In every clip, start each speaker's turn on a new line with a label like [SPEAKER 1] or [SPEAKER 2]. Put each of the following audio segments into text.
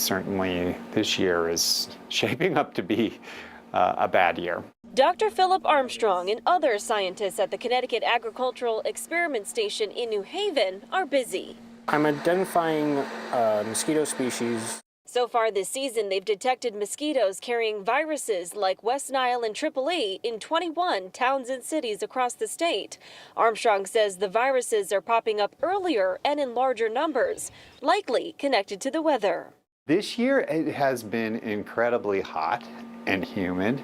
[SPEAKER 1] Certainly this year is shaping up to be a bad year.
[SPEAKER 2] Dr. Philip Armstrong and other scientists at the Connecticut Agricultural Experiment Station in New Haven are busy.
[SPEAKER 3] I'm identifying mosquito species.
[SPEAKER 2] So far this season, they've detected mosquitoes carrying viruses like West Nile and EEE in 21 towns and cities across the state. Armstrong says the viruses are popping up earlier and in larger numbers, likely connected to the weather.
[SPEAKER 1] This year it has been incredibly hot and humid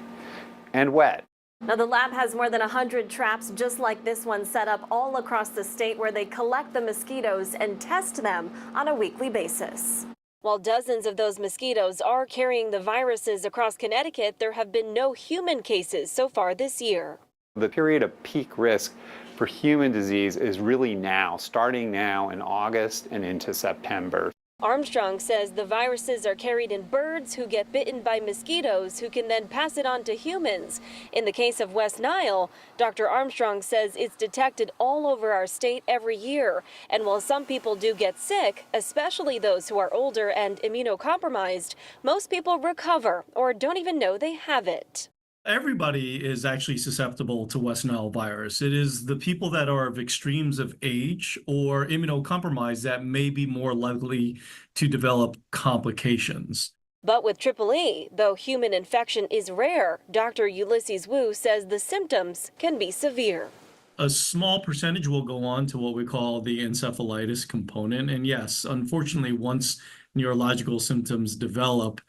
[SPEAKER 1] and wet.
[SPEAKER 2] Now, the lab has more than 100 traps just like this one set up all across the state where they collect the mosquitoes and test them on a weekly basis. While dozens of those mosquitoes are carrying the viruses across Connecticut, there have been no human cases so far this year.
[SPEAKER 1] The period of peak risk for human disease is really now, starting now in August and into September.
[SPEAKER 2] Armstrong says the viruses are carried in birds who get bitten by mosquitoes who can then pass it on to humans. In the case of West Nile, Dr. Armstrong says it's detected all over our state every year. And while some people do get sick, especially those who are older and immunocompromised, most people recover or don't even know they have it.
[SPEAKER 4] Everybody is actually susceptible to West Nile virus. It is the people that are of extremes of age or immunocompromised that may be more likely to develop complications.
[SPEAKER 2] But with EEE, though human infection is rare, Dr. Ulysses Wu says the symptoms can be severe.
[SPEAKER 4] A small percentage will go on to what we call the encephalitis component. And yes, unfortunately, once neurological symptoms develop,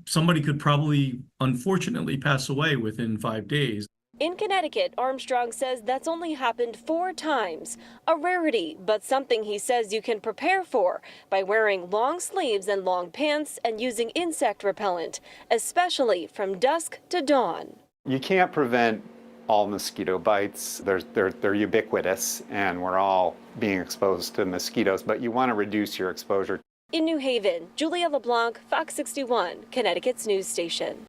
[SPEAKER 4] somebody could probably, unfortunately, pass away within 5 days.
[SPEAKER 2] In Connecticut, Armstrong says that's only happened 4 times. A rarity, but something he says you can prepare for by wearing long sleeves and long pants and using insect repellent, especially from dusk to dawn.
[SPEAKER 1] You can't prevent all mosquito bites. They're ubiquitous, and we're all being exposed to mosquitoes, but you want to reduce your exposure.
[SPEAKER 2] In New Haven, Julia LeBlanc, Fox 61, Connecticut's news station.